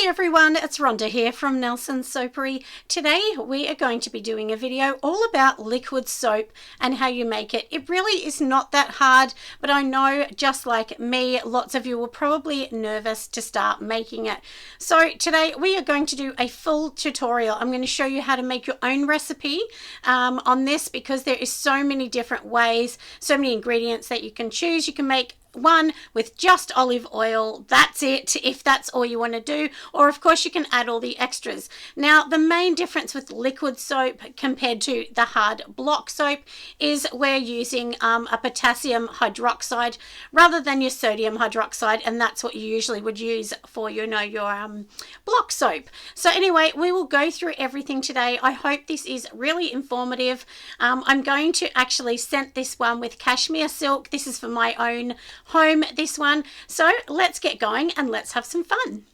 Hey everyone, it's Rhonda here from Nelson's Soapery. Today we are going to be doing a video all about liquid soap and how you make it. It really is not that hard, but I know just like me, lots of you were probably nervous to start making it. So today we are going to do a full tutorial. I'm going to show you how to make your own recipe on this because there is so many different ways, so many ingredients that you can choose. You can make one with just olive oil, that's it, if that's all you want to do, or of course you can add all the extras. Now the main difference with liquid soap compared to the hard block soap is we're using a potassium hydroxide rather than your sodium hydroxide, and that's what you usually would use for your block soap. So anyway, we will go through everything today. I hope this is really informative. I'm going to actually scent this one with cashmere silk. This is for my own home, this one. So let's get going and let's have some fun.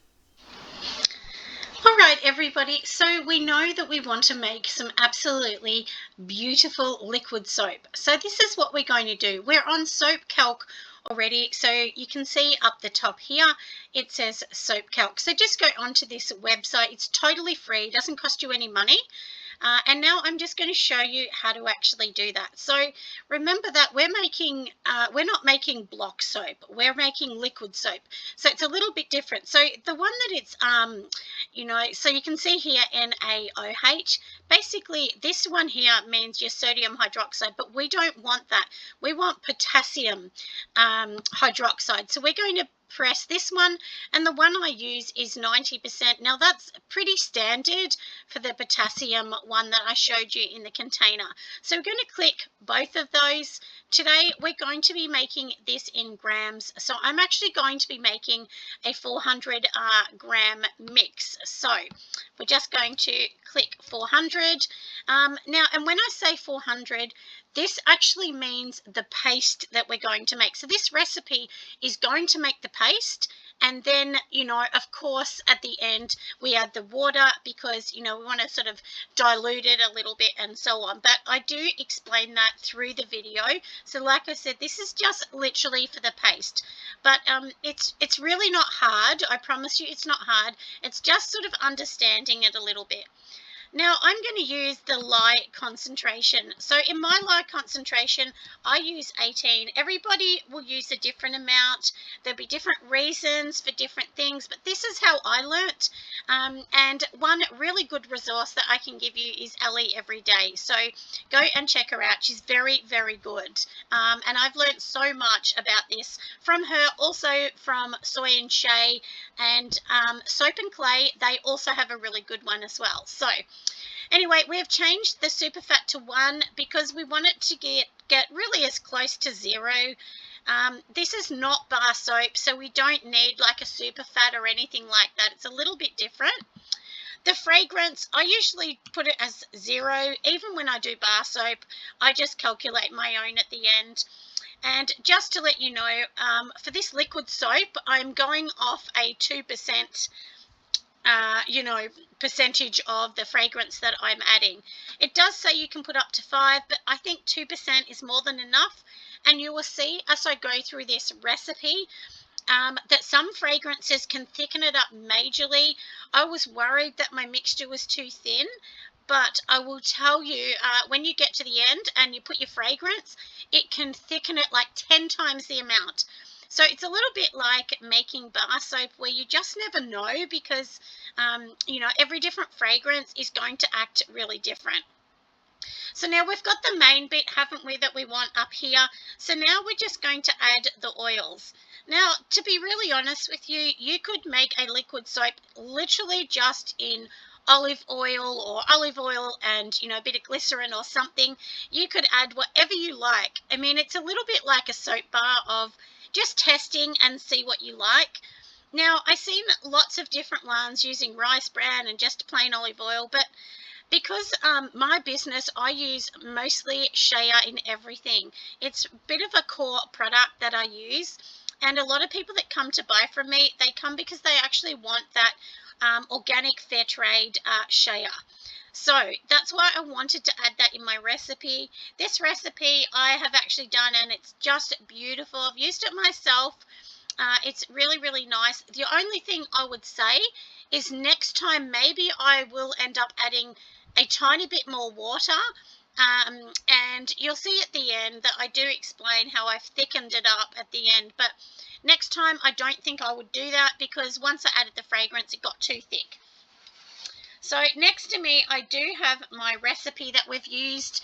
All right, everybody, so we know that we want to make some absolutely beautiful liquid soap. So this is what we're going to do. We're on SoapCalc already, so you can see up the top here it says SoapCalc. So just go onto this website. It's totally free, doesn't cost you any money. And now I'm just going to show you how to actually do that. So remember that we're not making block soap, we're making liquid soap. So it's a little bit different. So the one that it's, so you can see here NaOH, basically this one here means your sodium hydroxide, but we don't want that. We want potassium hydroxide. So we're going to press this one, and the one I use is 90%. Now that's pretty standard for the potassium one that I showed you in the container. So we're going to click both of those. Today we're going to be making this in grams, so I'm actually going to be making a 400 gram mix. So we're just going to click 400 now, and when I say 400, this actually means the paste that we're going to make. So this recipe is going to make the paste, and then, of course, at the end, we add the water because, we want to sort of dilute it a little bit and so on. But I do explain that through the video. So like I said, this is just literally for the paste. But it's really not hard. I promise you it's not hard. It's just sort of understanding it a little bit. Now I'm going to use the lye concentration. So in my lye concentration, I use 18. Everybody will use a different amount. There'll be different reasons for different things, but this is how I learnt. And one really good resource that I can give you is Ellie Everyday. So go and check her out. She's very, very good. And I've learnt so much about this from her, also from Soy and Shay, and Soap and Clay. They also have a really good one as well. So anyway, we have changed the super fat to 1 because we want it to get really as close to 0. This is not bar soap, so we don't need like a super fat or anything like that. It's a little bit different. The fragrance, I usually put it as 0. Even when I do bar soap, I just calculate my own at the end. And just to let you know, for this liquid soap, I'm going off a 2%, percentage of the fragrance that I'm adding. It does say you can put up to 5, but I think 2% is more than enough. And you will see as I go through this recipe that some fragrances can thicken it up majorly. I was worried that my mixture was too thin, but I will tell you, when you get to the end and you put your fragrance, it can thicken it like 10 times the amount. So it's a little bit like making bar soap where you just never know because, every different fragrance is going to act really different. So now we've got the main bit, haven't we, that we want up here. So now we're just going to add the oils. Now, to be really honest with you, you could make a liquid soap literally just in olive oil and a bit of glycerin or something. You could add whatever you like. I mean, it's a little bit like a soap bar of just testing and see what you like. Now, I've seen lots of different ones using rice bran and just plain olive oil, but because my business, I use mostly shea in everything. It's a bit of a core product that I use, and a lot of people that come to buy from me, they come because they actually want that organic fair trade shea. So that's why I wanted to add that in my recipe. This recipe I have actually done, and it's just beautiful. I've used it myself. It's really, really nice. The only thing I would say is next time maybe I will end up adding a tiny bit more water. And you'll see at the end that I do explain how I've thickened it up at the end. But next time I don't think I would do that, because once I added the fragrance, it got too thick. So next to me, I do have my recipe that we've used,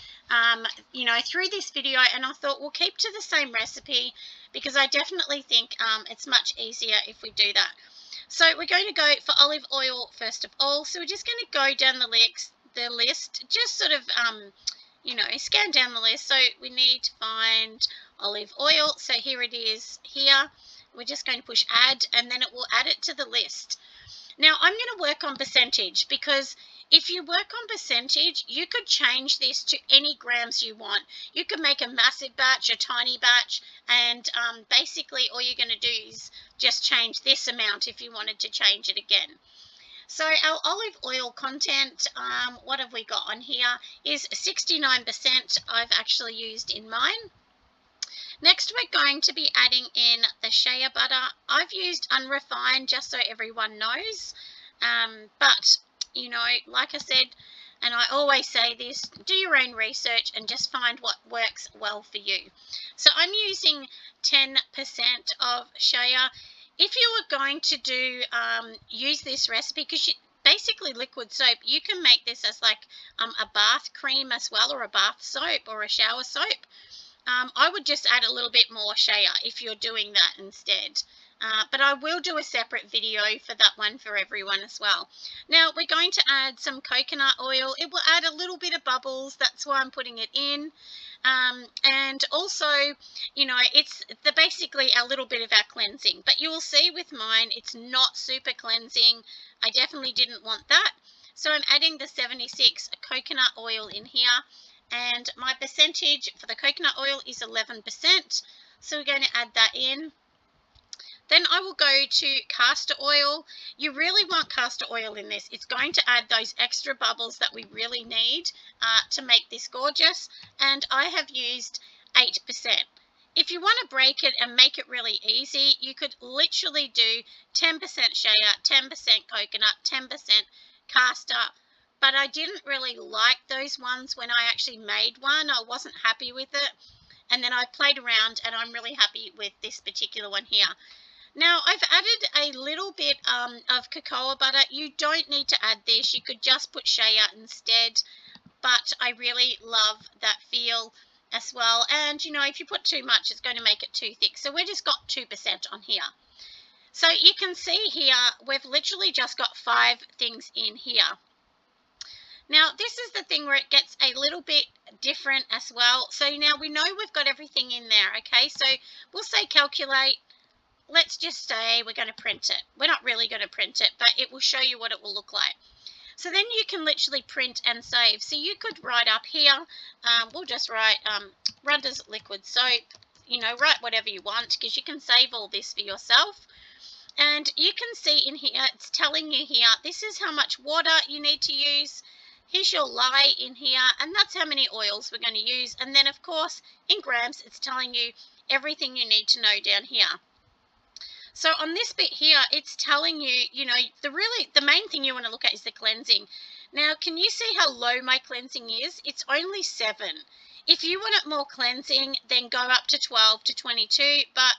through this video, and I thought we'll keep to the same recipe because I definitely think it's much easier if we do that. So we're going to go for olive oil first of all. So we're just going to go down the list, just sort of, scan down the list. So we need to find olive oil. So here it is here. We're just going to push add, and then it will add it to the list. Now, I'm going to work on percentage, because if you work on percentage, you could change this to any grams you want. You could make a massive batch, a tiny batch, and basically all you're going to do is just change this amount if you wanted to change it again. So our olive oil content, what have we got on here, is 69% I've actually used in mine. Next, we're going to be adding in the shea butter. I've used unrefined just so everyone knows. But, like I said, and I always say this, do your own research and just find what works well for you. So I'm using 10% of shea. If you were going to use this recipe, because basically liquid soap, you can make this as like a bath cream as well, or a bath soap, or a shower soap. I would just add a little bit more shea if you're doing that instead. But I will do a separate video for that one for everyone as well. Now we're going to add some coconut oil. It will add a little bit of bubbles. That's why I'm putting it in. And also, it's basically a little bit of our cleansing. But you will see with mine, it's not super cleansing. I definitely didn't want that. So I'm adding the 76 coconut oil in here. And my percentage for the coconut oil is 11%. So we're going to add that in. Then I will go to castor oil. You really want castor oil in this. It's going to add those extra bubbles that we really need to make this gorgeous. And I have used 8%. If you want to break it and make it really easy, you could literally do 10% shea, 10% coconut, 10% castor. But I didn't really like those ones when I actually made one. I wasn't happy with it. And then I played around, and I'm really happy with this particular one here. Now, I've added a little bit of cocoa butter. You don't need to add this. You could just put shea instead. But I really love that feel as well. And, if you put too much, it's going to make it too thick. So we just got 2% on here. So you can see here, we've literally just got 5 things in here. Now, this is the thing where it gets a little bit different as well. So now we know we've got everything in there, okay? So we'll say calculate. Let's just say we're going to print it. We're not really going to print it, but it will show you what it will look like. So then you can literally print and save. So you could write up here, we'll just write Runder's liquid soap, write whatever you want, because you can save all this for yourself. And you can see in here, it's telling you here, this is how much water you need to use. Here's your lye in here, and that's how many oils we're going to use. And then, of course, in grams, it's telling you everything you need to know down here. So on this bit here, it's telling you, the main thing you want to look at is the cleansing. Now, can you see how low my cleansing is? It's only 7. If you want it more cleansing, then go up to 12 to 22, but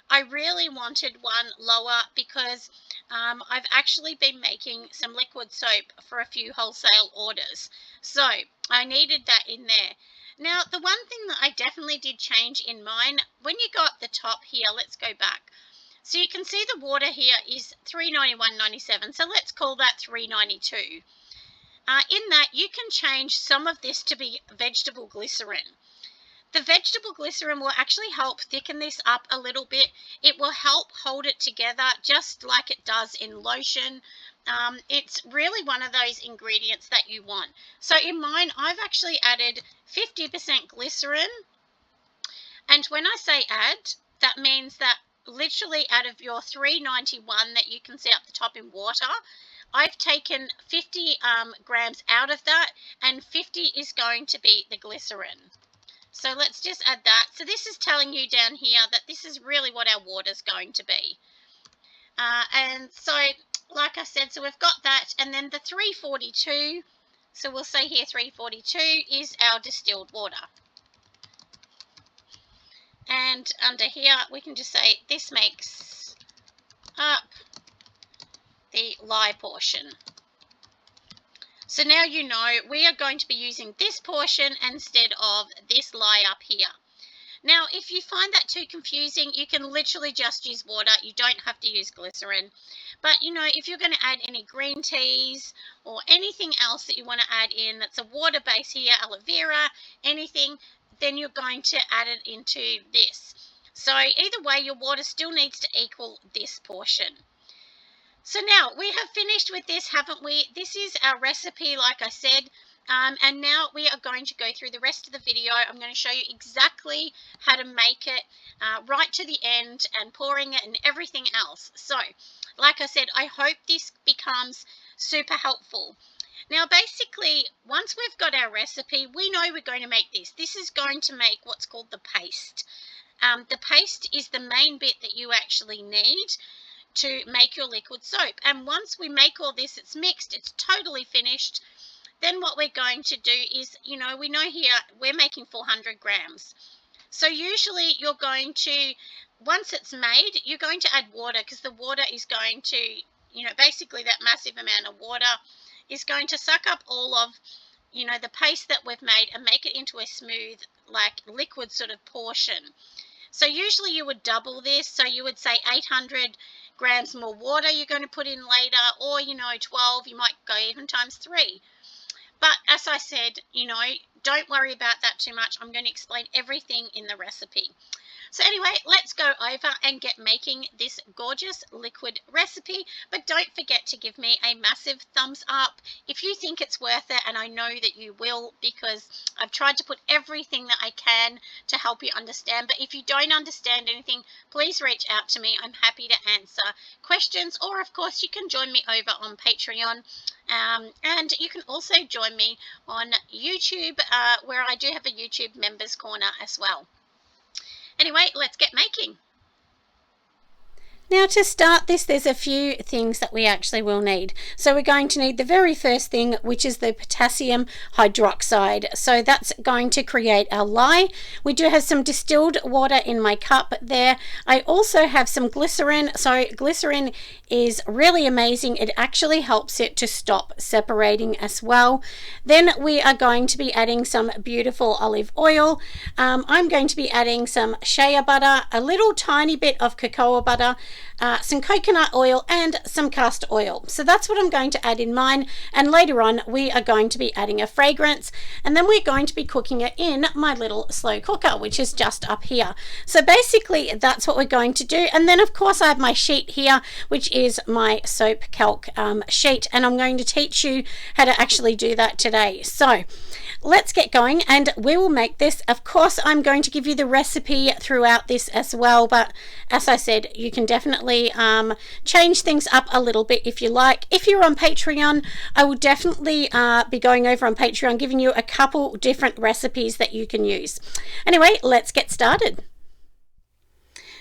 I really wanted one lower because I've actually been making some liquid soap for a few wholesale orders. So I needed that in there. Now, the one thing that I definitely did change in mine, when you go up the top here, let's go back. So you can see the water here is 391.97. So let's call that 392. In that, you can change some of this to be vegetable glycerin. The vegetable glycerin will actually help thicken this up a little bit. It will help hold it together just like it does in lotion. It's really one of those ingredients that you want. So in mine, I've actually added 50% glycerin. And when I say add, that means that literally out of your 391 that you can see up the top in water, I've taken 50 grams out of that, and 50 is going to be the glycerin. So let's just add that. So this is telling you down here that this is really what our water is going to be. And so, like I said, so we've got that, and then the 342, so we'll say here 342 is our distilled water. And under here, we can just say this makes up the lye portion. So now you know we are going to be using this portion instead of this lye up here. Now, if you find that too confusing, you can literally just use water. You don't have to use glycerin. But, you know, if you're going to add any green teas or anything else that you want to add in that's a water base here, aloe vera, anything, then you're going to add it into this. So either way, your water still needs to equal this portion. So now we have finished with this, haven't we? This is our recipe, like I said. And now we are going to go through the rest of the video. I'm going to show you exactly how to make it right to the end and pouring it and everything else. So, like I said, I hope this becomes super helpful. Now, basically, once we've got our recipe, we know we're going to make this. This is going to make what's called the paste. The paste is the main bit that you actually need to make your liquid soap. And once we make all this, it's mixed, it's totally finished. Then what we're going to do is, you know, we know here we're making 400 grams. So usually you're going to, once it's made, you're going to add water, because the water is going to, you know, basically that massive amount of water is going to suck up all of, you know, the paste that we've made and make it into a smooth, like liquid sort of portion. So usually you would double this. So you would say 800 grams more water you're going to put in later, or, you know, 12, you might go even times 3. But as I said, you know, don't worry about that too much. I'm going to explain everything in the recipe. So anyway, let's go over and get making this gorgeous liquid recipe. But don't forget to give me a massive thumbs up if you think it's worth it, and I know that you will, because I've tried to put everything that I can to help you understand. But if you don't understand anything, please reach out to me. I'm happy to answer questions, or of course you can join me over on Patreon. And you can also join me on YouTube, where I do have a YouTube members corner as well. Anyway, let's get making. Now, to start this, there's a few things that we actually will need. So we're going to need the very first thing, which is the potassium hydroxide. So that's going to create our lye. We do have some distilled water in my cup there. I also have some glycerin. So glycerin is really amazing. It actually helps it to stop separating as well. Then we are going to be adding some beautiful olive oil. I'm going to be adding some shea butter, a little tiny bit of cocoa butter, some coconut oil, and some castor oil. So that's what I'm going to add in mine, and later on we are going to be adding a fragrance, and then we're going to be cooking it in my little slow cooker, which is just up here. So basically that's what we're going to do. And then of course I have my sheet here, which is my SoapCalc sheet, and I'm going to teach you how to actually do that today. So let's get going and we will make this. Of course, I'm going to give you the recipe throughout this as well, but as I said, you can definitely change things up a little bit if you like. If you're on Patreon, I will definitely be going over on Patreon, giving you a couple different recipes that you can use. Anyway, let's get started.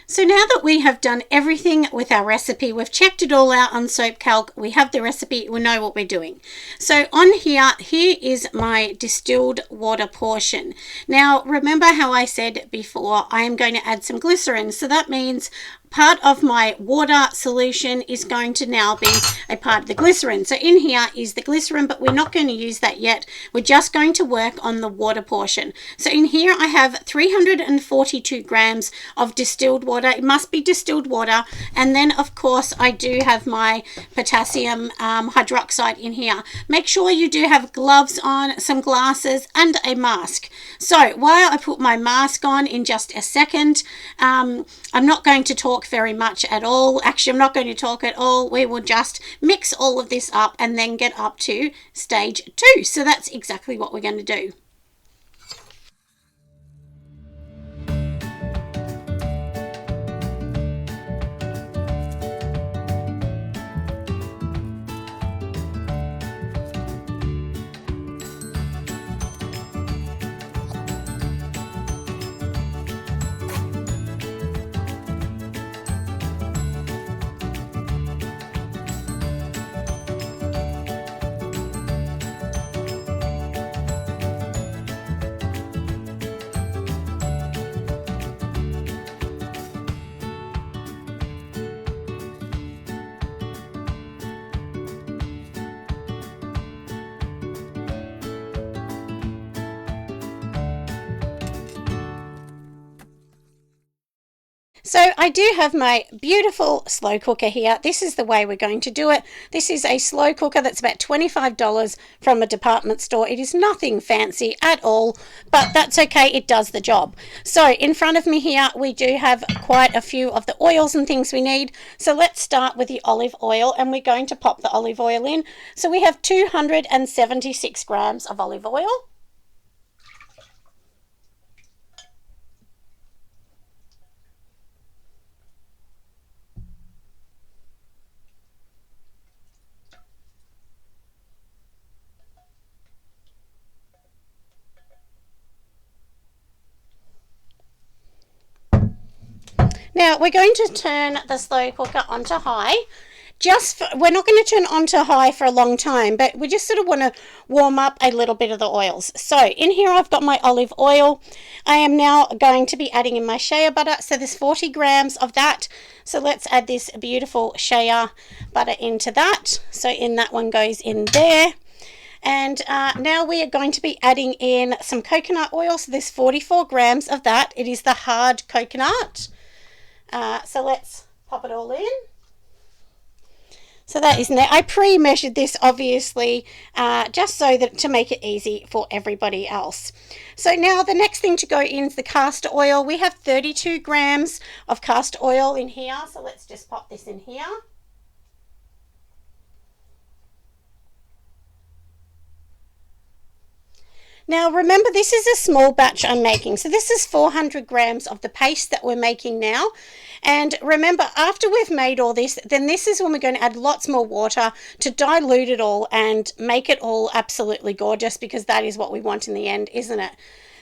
So now that we have done everything with our recipe, we've checked it all out on SoapCalc, we have the recipe, we know what we're doing. So on here is my distilled water portion. Now remember how I said before, I am going to add some glycerin. So that means part of my water solution is going to now be a part of the glycerin. So in here is the glycerin, but we're not going to use that yet. We're just going to work on the water portion. So in here I have 342 grams of distilled water. It must be distilled water. And then of course I do have my potassium hydroxide in here. Make sure you do have gloves on, some glasses, and a mask. So while I put my mask on in just a second, I'm not going to talk very much at all. Actually, I'm not going to talk at all. We will just mix all of this up and then get up to stage 2. So that's exactly what we're going to do. So I do have my beautiful slow cooker here. This is the way we're going to do it. This is a slow cooker that's about $25 from a department store. It is nothing fancy at all, but that's okay. It does the job. So in front of me here, we do have quite a few of the oils and things we need. So let's start with the olive oil, and we're going to pop the olive oil in. So we have 276 grams of olive oil. Now we're going to turn the slow cooker onto high. We're not going to turn onto high for a long time, but we just sort of want to warm up a little bit of the oils. So in here I've got my olive oil. I am now going to be adding in my shea butter. So there's 40 grams of that. So let's add this beautiful shea butter into that. So in that one goes in there. And now we are going to be adding in some coconut oil. So there's 44 grams of that. It is the hard coconut. So let's pop it all in. So that is in there. I pre-measured this obviously just so that to make it easy for everybody else. So now the next thing to go in is the castor oil. We have 32 grams of castor oil in here. So let's just pop this in here. Now remember, this is a small batch I'm making, so this is 400 grams of the paste that we're making now. And remember, after we've made all this, then this is when we're going to add lots more water to dilute it all and make it all absolutely gorgeous, because that is what we want in the end, isn't it?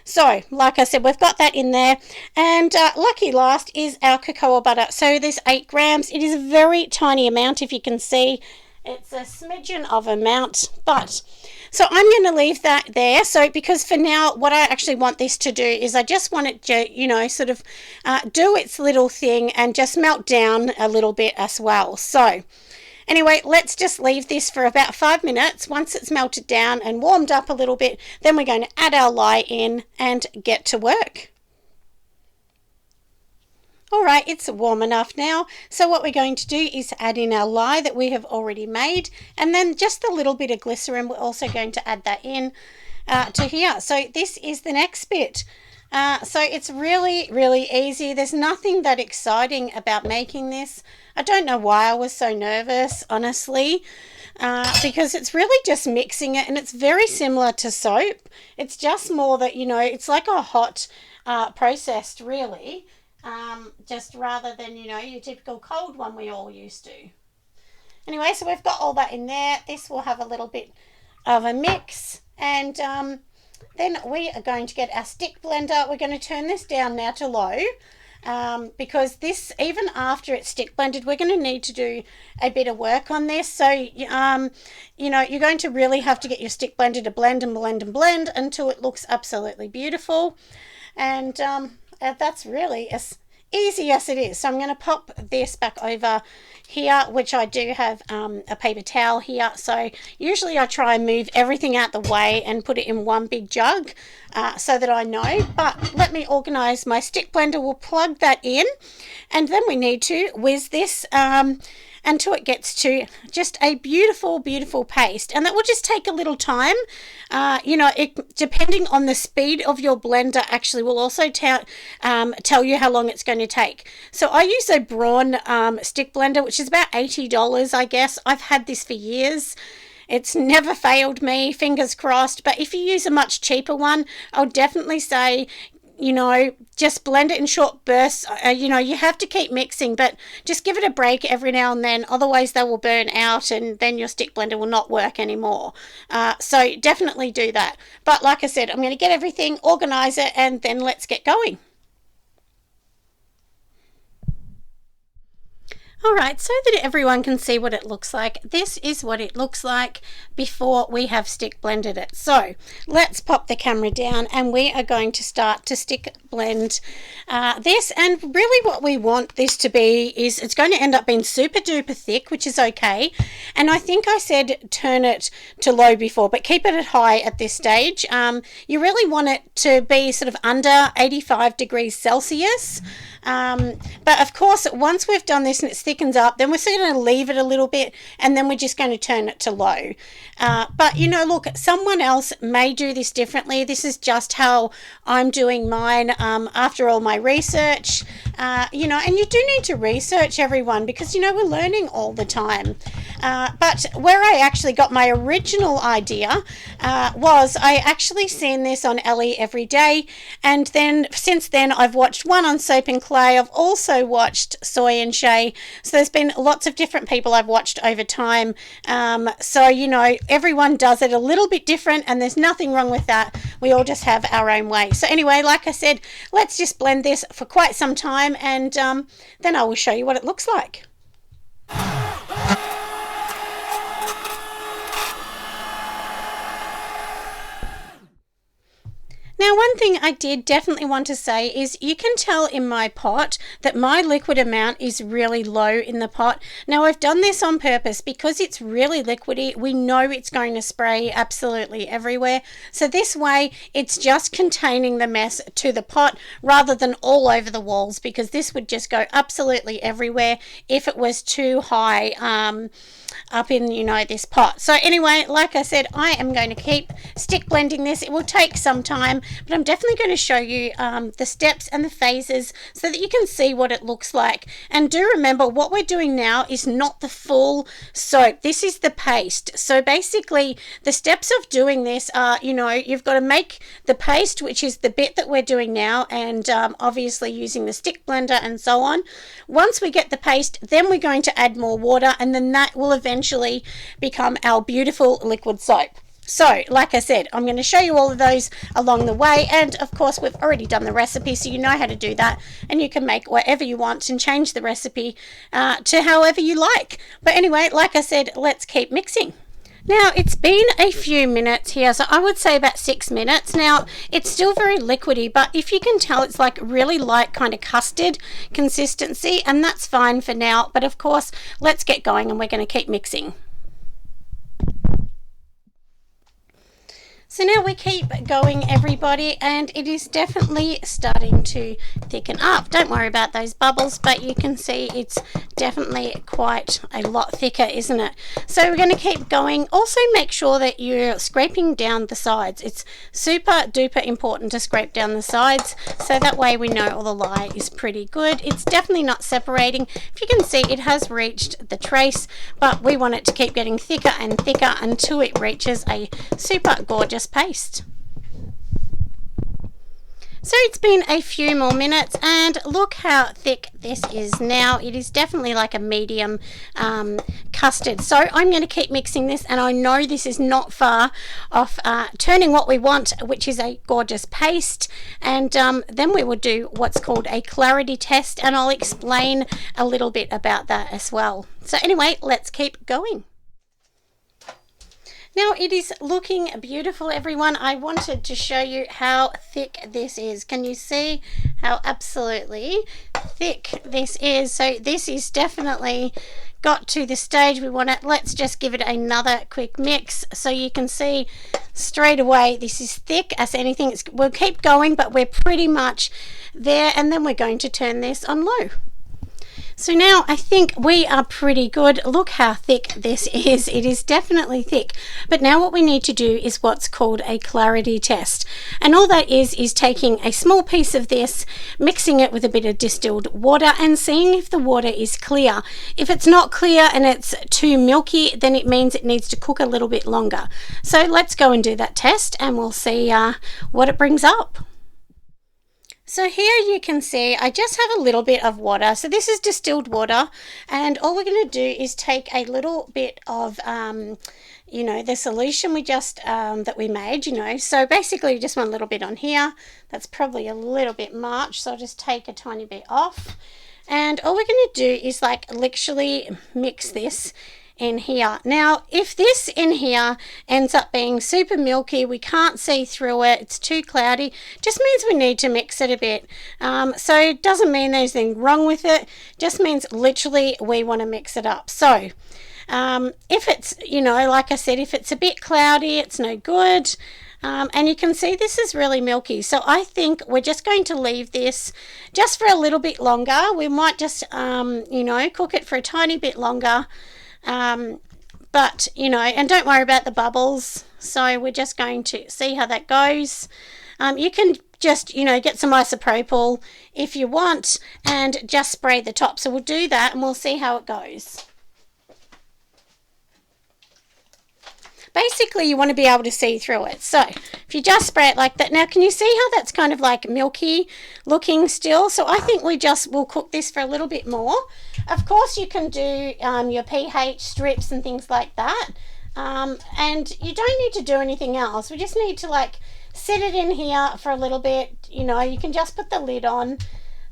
So like I said, we've got that in there. And lucky last is our cocoa butter. So there's 8 grams. It is a very tiny amount, if you can see. It's a smidgen of amount, but so I'm going to leave that there. So because for now, what I actually want this to do is I just want it to, you know, sort of do its little thing and just melt down a little bit as well. So anyway, let's just leave this for about 5 minutes. Once it's melted down and warmed up a little bit, then we're going to add our lye in and get to work. All right, it's warm enough now. So what we're going to do is add in our lye that we have already made, and then just a little bit of glycerin. We're also going to add that in to here. So this is the next bit. So it's really, really easy. There's nothing that exciting about making this. I don't know why I was so nervous, honestly, because it's really just mixing it, and it's very similar to soap. It's just more that, you know, it's like a hot processed, really. Just rather than, you know, your typical cold one we all used to. Anyway, so we've got all that in there. This will have a little bit of a mix, and then we are going to get our stick blender. We're going to turn this down now to low, because this, even after it's stick blended, we're going to need to do a bit of work on this. So you know, you're going to really have to get your stick blender to blend and blend and blend until it looks absolutely beautiful. And that's really as easy as it is. So I'm going to pop this back over here, which I do have a paper towel here. So usually I try and move everything out the way and put it in one big jug so that I know. But let me organize my stick blender. We'll plug that in, and then we need to whiz this until it gets to just a beautiful, beautiful paste. And that will just take a little time. You know, depending on the speed of your blender, actually will also tell you how long it's going to take. So I use a Braun stick blender, which is about $80, I guess. I've had this for years. It's never failed me, fingers crossed. But if you use a much cheaper one, I would definitely say, you know, just blend it in short bursts. You know, you have to keep mixing, but just give it a break every now and then. Otherwise, they will burn out, and then your stick blender will not work anymore. So definitely do that. But like I said, I'm going to get everything, organize it, and then let's get going. All right, so that everyone can see what it looks like, this is what it looks like before we have stick blended it. So let's pop the camera down, and we are going to start to stick blend this. And really what we want this to be is, it's going to end up being super duper thick, which is okay. And I think I said turn it to low before, but keep it at high at this stage. You really want it to be sort of under 85 degrees Celsius. But of course, once we've done this and it thickens up, then we're still going to leave it a little bit, and then we're just going to turn it to low. But you know, look, someone else may do this differently. This is just how I'm doing mine after all my research. You know, and you do need to research, everyone, because you know we're learning all the time. But where I actually got my original idea was I actually seen this on Ellie every day, and then since then I've watched one on Soap and Clay. I've also watched Soy and Shay, so there's been lots of different people I've watched over time. So you know, everyone does it a little bit different, and there's nothing wrong with that. We all just have our own way. So anyway, like I said, let's just blend this for quite some time, and then I will show you what it looks like. Now, one thing I did definitely want to say is you can tell in my pot that my liquid amount is really low in the pot. Now, I've done this on purpose because it's really liquidy. We know it's going to spray absolutely everywhere. So this way, it's just containing the mess to the pot rather than all over the walls, because this would just go absolutely everywhere if it was too high up in, you know, this pot. So anyway, like I said, I am going to keep stick blending this. It will take some time, but I'm definitely going to show you the steps and the phases so that you can see what it looks like. And do remember, what we're doing now is not the full soap. This is the paste. So basically, the steps of doing this are, you know, you've got to make the paste, which is the bit that we're doing now, and obviously using the stick blender and so on. Once we get the paste, then we're going to add more water, and then that will eventually become our beautiful liquid soap. So, like I said, I'm going to show you all of those along the way, and of course we've already done the recipe, so you know how to do that, and you can make whatever you want and change the recipe to however you like. But anyway, like I said, let's keep mixing. Now, it's been a few minutes here, so I would say about 6 minutes. Now, it's still very liquidy, but if you can tell, it's like really light kind of custard consistency, and that's fine for now. But of course, let's get going, and we're going to keep mixing. So now we keep going, everybody, and it is definitely starting to thicken up. Don't worry about those bubbles, but you can see it's definitely quite a lot thicker, isn't it? So we're going to keep going. Also, make sure that you're scraping down the sides. It's super duper important to scrape down the sides, so that way we know all the lye is pretty good. It's definitely not separating. If you can see, it has reached the trace, but we want it to keep getting thicker and thicker until it reaches a super gorgeous paste. So it's been a few more minutes, and look how thick this is now. It is definitely like a medium custard. So I'm going to keep mixing this, and I know this is not far off turning what we want, which is a gorgeous paste. And then we will do what's called a clarity test, and I'll explain a little bit about that as well. So anyway, let's keep going. Now, it is looking beautiful, everyone. I wanted to show you how thick this is. Can you see how absolutely thick this is? So this is definitely got to the stage we want it. Let's just give it another quick mix so you can see straight away this is thick as anything. We'll keep going, but we're pretty much there, and then we're going to turn this on low. So now I think we are pretty good. Look how thick this is. It is definitely thick. But now what we need to do is what's called a clarity test. And all that is taking a small piece of this, mixing it with a bit of distilled water, and seeing if the water is clear. If it's not clear and it's too milky, then it means it needs to cook a little bit longer. So let's go and do that test, and we'll see what it brings up. So here you can see I just have a little bit of water. So this is distilled water, and all we're going to do is take a little bit of you know, the solution we just that we made, you know. So basically just want a little bit on here. That's probably a little bit much, so I'll just take a tiny bit off, and all we're going to do is like literally mix this in here. Now, if this in here ends up being super milky, we can't see through it, it's too cloudy, just means we need to mix it a bit. So it doesn't mean there's anything wrong with it, just means literally we want to mix it up. So if it's, you know, like I said, if it's a bit cloudy, it's no good. And you can see this is really milky. So I think we're just going to leave this just for a little bit longer. We might just, you know, cook it for a tiny bit longer. But, you know, and don't worry about the bubbles. So we're just going to see how that goes. You can just, you know, get some isopropyl if you want and just spray the top. So we'll do that and we'll see how it goes. Basically, you want to be able to see through it. So if you just spray it like that. Now, can you see how that's kind of like milky looking still? So I think we'll cook this for a little bit more. Of course, you can do your pH strips and things like that. And you don't need to do anything else. We just need to like sit it in here for a little bit. You know, you can just put the lid on,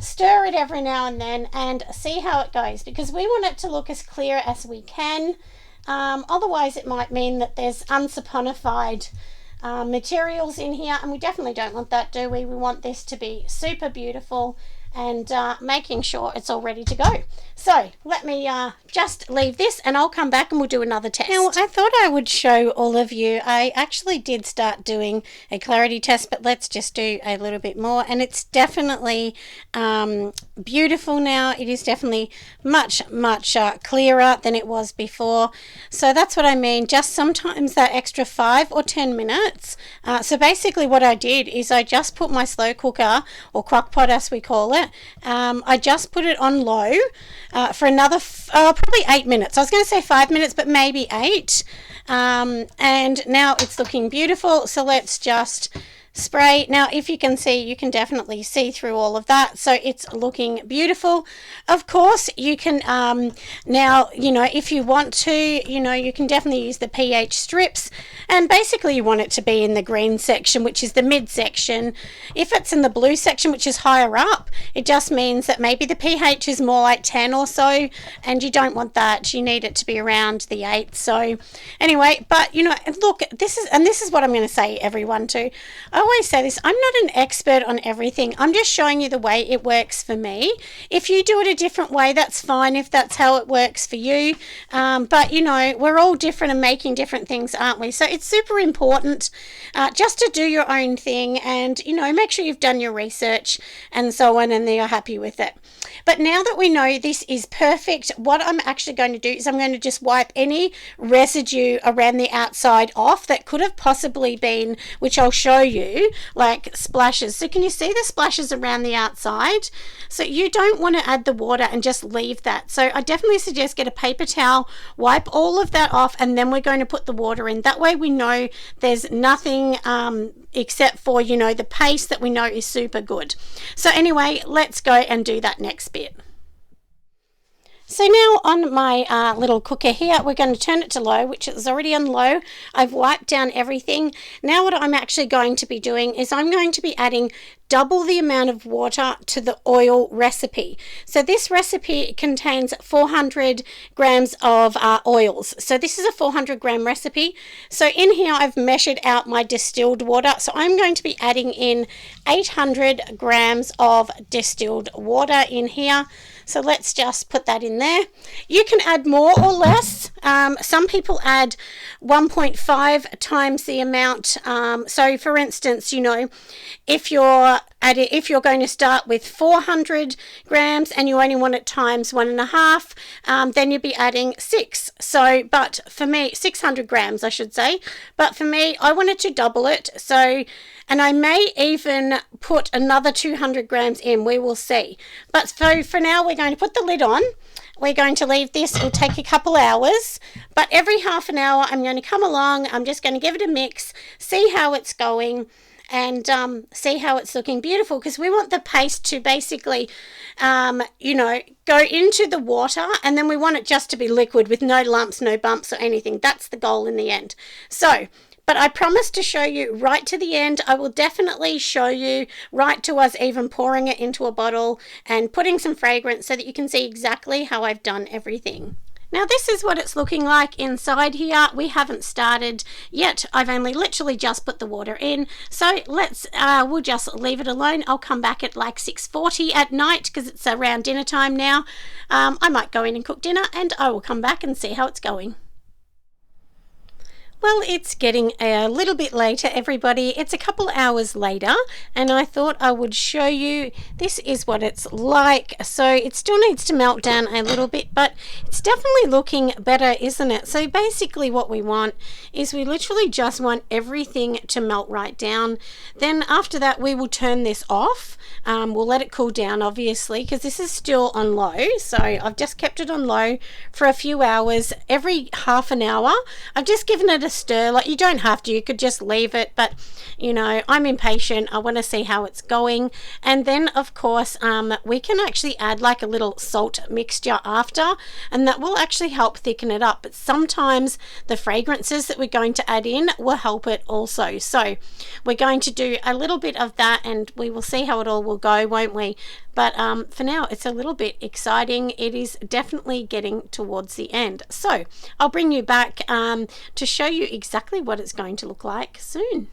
stir it every now and then and see how it goes, because we want it to look as clear as we can. Otherwise it might mean that there's unsaponified materials in here, and we definitely don't want that, do we? We want this to be super beautiful and making sure it's all ready to go. So let me just leave this and I'll come back and we'll do another test. Now, I thought I would show all of you. I actually did start doing a clarity test, but let's just do a little bit more. And it's definitely beautiful now. It is definitely much clearer than it was before. So that's what I mean. Just sometimes that extra 5 or 10 minutes. So basically what I did is I just put my slow cooker, or crock pot as we call it, I just put it on low for another probably 8 minutes. I was going to say 5 minutes, but maybe 8. And now it's looking beautiful. So let's just spray. Now, if you can see, you can definitely see through all of that. So it's looking beautiful. Of course, you can now, you know, if you want to, you know, you can definitely use the pH strips. And basically you want it to be in the green section, which is the mid section. If it's in the blue section, which is higher up, it just means that maybe the pH is more like 10 or so, and you don't want that. You need it to be around the 8. So anyway, but you know, look, this is what I'm going to say, everyone, too. I always say this, I'm not an expert on everything. I'm just showing you the way it works for me. If you do it a different way, that's fine, if that's how it works for you. But you know, we're all different and making different things, aren't we? So it's super important just to do your own thing and, you know, make sure you've done your research and so on, and then you're happy with it. But now that we know this is perfect, what I'm actually going to do is I'm going to just wipe any residue around the outside off that could have possibly been, which I'll show you, like splashes. So can you see the splashes around the outside? So you don't want to add the water and just leave that. So I definitely suggest get a paper towel, wipe all of that off, and then we're going to put the water in. That way we know there's nothing except for, you know, the paste that we know is super good. So anyway, let's go and do that next bit. So now on my little cooker here, we're going to turn it to low, which is already on low. I've wiped down everything. Now what I'm actually going to be doing is I'm going to be adding double the amount of water to the oil recipe. So this recipe contains 400 grams of oils. So this is a 400 gram recipe. So in here I've measured out my distilled water. So I'm going to be adding in 800 grams of distilled water in here. So let's just put that in there. You can add more or less. Some people add 1.5 times the amount. So for instance, you know, if you're going to start with 400 grams and you only want it times 1.5, then you'd be adding 6. So, but for me, 600 grams, I should say. But for me, I wanted to double it. So, and I may even put another 200 grams in, we will see. But so for now, we're going to put the lid on. We're going to leave this, it'll take a couple hours, but every half an hour I'm going to come along, I'm just going to give it a mix, see how it's going, and see how it's looking beautiful, because we want the paste to basically, you know, go into the water, and then we want it just to be liquid with no lumps, no bumps or anything. That's the goal in the end. So, but I promise to show you right to the end. I will definitely show you right to us even pouring it into a bottle and putting some fragrance so that you can see exactly how I've done everything. Now this is what it's looking like inside here. We haven't started yet. I've only literally just put the water in. So let's, we'll just leave it alone. I'll come back at like 6:40 at night because it's around dinner time now. I might go in and cook dinner and I will come back and see how it's going. Well, it's getting a little bit later, everybody. It's a couple hours later, and I thought I would show you this is what it's like. So it still needs to melt down a little bit, but it's definitely looking better, isn't it? So basically what we want is we literally just want everything to melt right down. Then after that, we will turn this off. We'll let it cool down, obviously, because this is still on low. So I've just kept it on low for a few hours. Every half an hour, I've just given it a stir. Like, you don't have to, you could just leave it, but you know, I'm impatient. I want to see how it's going. And then of course we can actually add like a little salt mixture after, and that will actually help thicken it up. But sometimes the fragrances that we're going to add in will help it also. So we're going to do a little bit of that, and we will see how it all will go, won't we? But for now, it's a little bit exciting. It is definitely getting towards the end. So I'll bring you back to show you exactly what it's going to look like soon.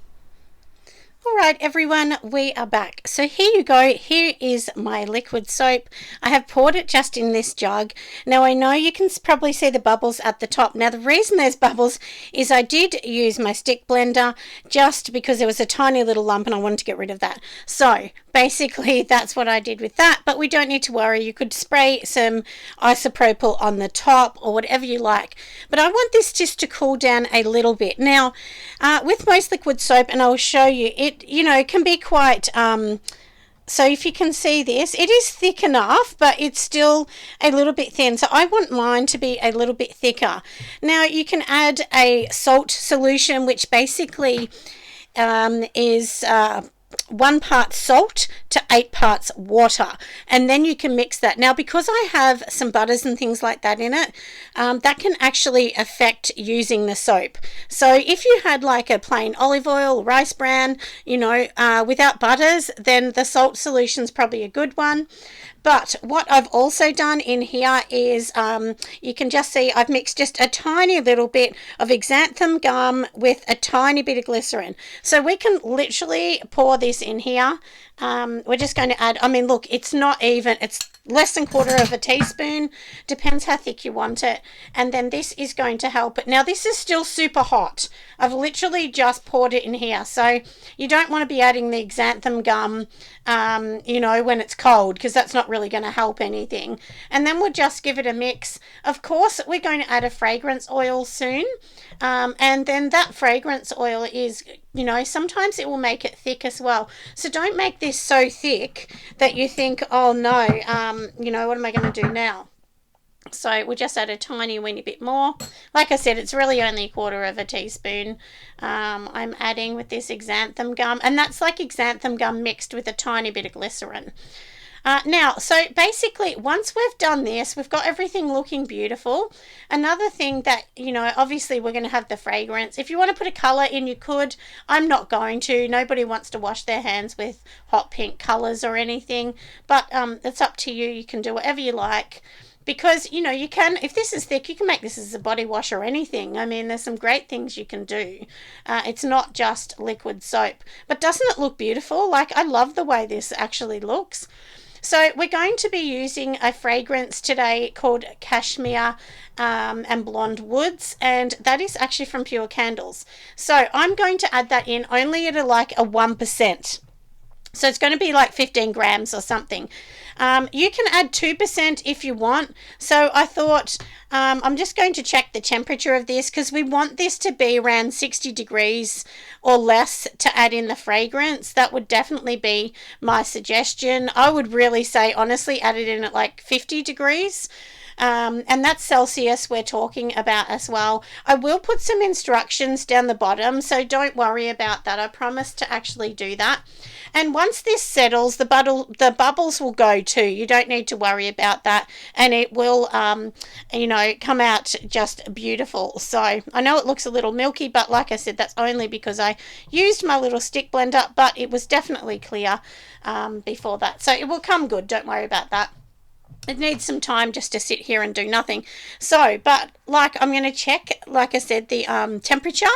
All right, everyone, we are back. So here you go. Here is my liquid soap. I have poured it just in this jug. Now, I know you can probably see the bubbles at the top. Now, the reason there's bubbles is I did use my stick blender just because there was a tiny little lump and I wanted to get rid of that. So basically, that's what I did with that. But we don't need to worry. You could spray some isopropyl on the top or whatever you like. But I want this just to cool down a little bit. Now, with most liquid soap, and I'll show you, it can be quite so if you can see this, it is thick enough, but it's still a little bit thin. So I want mine to be a little bit thicker. Now you can add a salt solution, which basically is 1 part salt to 8 parts water, and then you can mix that. Now, because I have some butters and things like that in it, that can actually affect using the soap. So if you had like a plain olive oil, rice bran, without butters, then the salt solution is probably a good one. But what I've also done in here is you can just see I've mixed just a tiny little bit of xantham gum with a tiny bit of glycerin. So we can literally pour this in here. We're just going to add, look, it's not even, it's less than 1/4 teaspoon, depends how thick you want it. And then this is going to help it. Now this is still super hot. I've literally just poured it in here. So you don't want to be adding the xantham gum when it's cold, because that's not really going to help anything. And then we'll just give it a mix. Of course, we're going to add a fragrance oil soon. And then that fragrance oil is, sometimes it will make it thick as well. So don't make this so thick that you think, oh no, what am I going to do now? So we'll just add a tiny weeny bit more. Like I said, it's really only 1/4 teaspoon I'm adding with this xantham gum. And that's like xantham gum mixed with a tiny bit of glycerin. Now, so basically, once we've done this, we've got everything looking beautiful. Another thing that, obviously we're going to have the fragrance. If you want to put a colour in, you could. I'm not going to. Nobody wants to wash their hands with hot pink colours or anything. But it's up to you. You can do whatever you like. Because, you can, if this is thick, you can make this as a body wash or anything. There's some great things you can do. It's not just liquid soap. But doesn't it look beautiful? Like, I love the way this actually looks. So we're going to be using a fragrance today called Cashmere and Blonde Woods, and that is actually from Pure Candles. So I'm going to add that in only at a 1%. So it's going to be like 15 grams or something. You can add 2% if you want. So I thought I'm just going to check the temperature of this, because we want this to be around 60 degrees or less to add in the fragrance. That would definitely be my suggestion. I would really say, honestly, add it in at like 50 degrees. And that's Celsius we're talking about as well. I will put some instructions down the bottom, so don't worry about that. I promise to actually do that. And once this settles, the bubbles will go too. You don't need to worry about that, and it will come out just beautiful. So I know it looks a little milky, but like I said, that's only because I used my little stick blender, but it was definitely clear before that. So it will come good, don't worry about that. It needs some time just to sit here and do nothing. So, but like, I'm going to check, like I said, the temperature.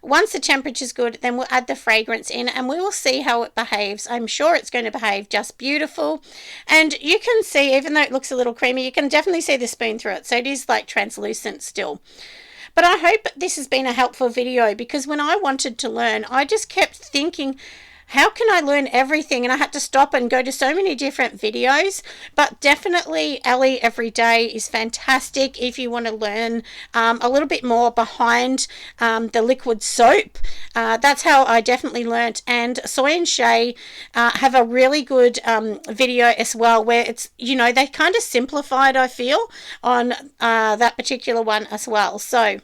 Once the temperature's good, then we'll add the fragrance in and we will see how it behaves. I'm sure it's going to behave just beautiful. And you can see, even though it looks a little creamy, you can definitely see the spoon through it. So it is like translucent still. But I hope this has been a helpful video, because when I wanted to learn, I just kept thinking, how can I learn everything? And I had to stop and go to so many different videos. But definitely Ellie Every Day is fantastic if you want to learn a little bit more behind the liquid soap. That's how I definitely learnt. And Soy and Shay have a really good video as well, where it's, you know, they kind of simplified, I feel, on that particular one as well. So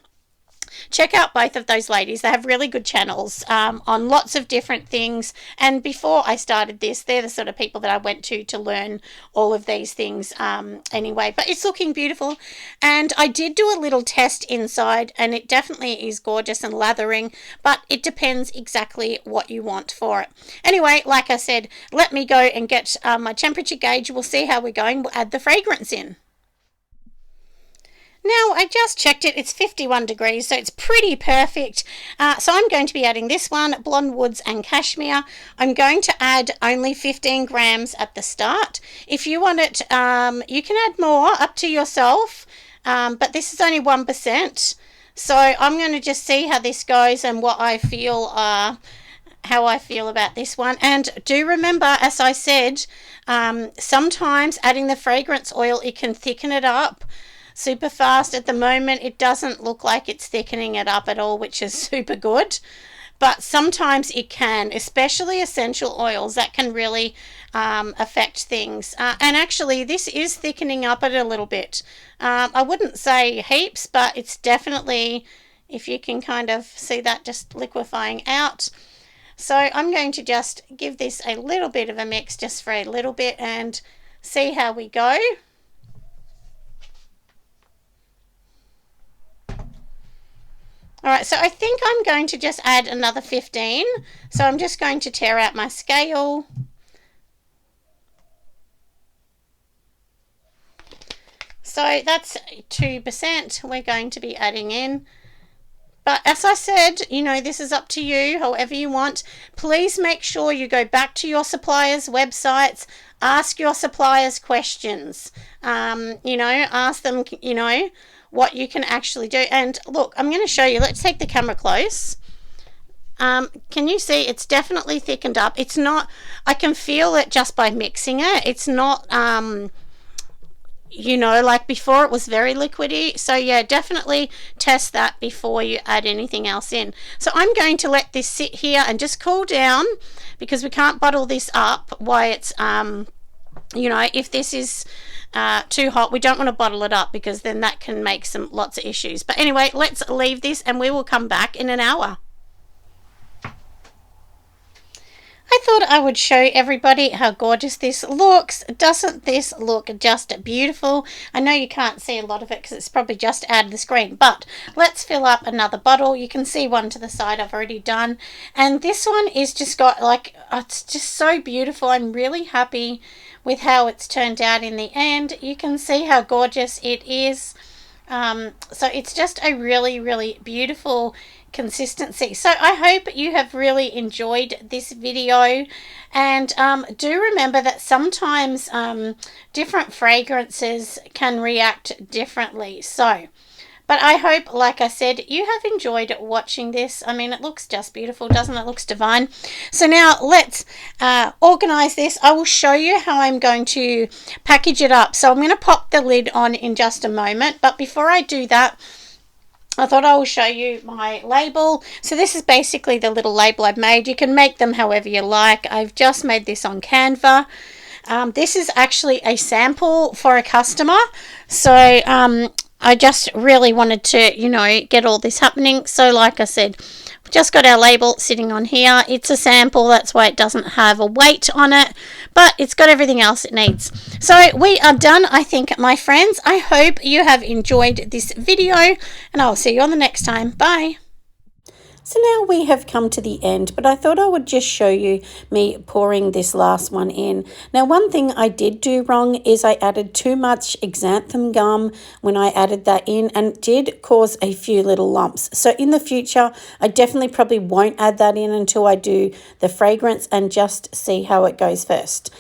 check out both of those ladies. They have really good channels on lots of different things. And before I started this, they're the sort of people that I went to learn all of these things anyway. But it's looking beautiful. And I did do a little test inside, and it definitely is gorgeous and lathering, but it depends exactly what you want for it. Anyway, like I said, let me go and get my temperature gauge. We'll see how we're going. We'll add the fragrance in. Now, I just checked it. It's 51 degrees, so it's pretty perfect. So I'm going to be adding this one, Blonde Woods and Cashmere. I'm going to add only 15 grams at the start. If you want it, you can add more, up to yourself, but this is only 1%. So I'm going to just see how this goes and what I feel, how I feel about this one. And do remember, as I said, sometimes adding the fragrance oil, it can thicken it up super fast. At the moment, it doesn't look like it's thickening it up at all, which is super good. But sometimes it can, especially essential oils, that can really affect things. And actually, this is thickening up it a little bit. I wouldn't say heaps, but it's definitely, if you can kind of see that, just liquefying out. So I'm going to just give this a little bit of a mix, just for a little bit, and see how we go. All right, so I think I'm going to just add another 15. So I'm just going to tear out my scale. So that's 2% we're going to be adding in. But as I said, you know, this is up to you, however you want. Please make sure you go back to your suppliers' websites, ask your suppliers questions, you know, ask them, you know, what you can actually do. And look, I'm going to show you. Let's take the camera close. Can you see it's definitely thickened up? It's not, I can feel it just by mixing it. It's not, you know, like before it was very liquidy. So yeah, definitely test that before you add anything else in. So I'm going to let this sit here and just cool down, because we can't bottle this up while it's, you know, if this is too hot, we don't want to bottle it up, because then that can make lots of issues. But anyway, let's leave this and we will come back in an hour. I thought I would show everybody how gorgeous this looks. Doesn't this look just beautiful? I know you can't see a lot of it because it's probably just out of the screen, but let's fill up another bottle. You can see one to the side I've already done, and this one is just got like, it's just so beautiful. I'm really happy with how it's turned out in the end. You can see how gorgeous it is. So it's just a really, really beautiful consistency. So I hope you have really enjoyed this video, and do remember that sometimes different fragrances can react differently. So, but I hope, like I said, you have enjoyed watching this. I mean, it looks just beautiful, doesn't it? It looks divine. So now let's organize this. I will show you how I'm going to package it up. So I'm going to pop the lid on in just a moment, but before I do that, I thought I will show you my label. So this is basically the little label I've made. You can make them however you like. I've just made this on Canva. This is actually a sample for a customer. So I just really wanted to, you know, get all this happening. So like I said, we've just got our label sitting on here. It's a sample, that's why it doesn't have a weight on it, but it's got everything else it needs. So we are done, I think, my friends. I hope you have enjoyed this video, and I'll see you on the next time. Bye. So now we have come to the end, but I thought I would just show you me pouring this last one in. Now, one thing I did do wrong is I added too much xantham gum when I added that in, and it did cause a few little lumps. So in the future, I definitely probably won't add that in until I do the fragrance and just see how it goes first.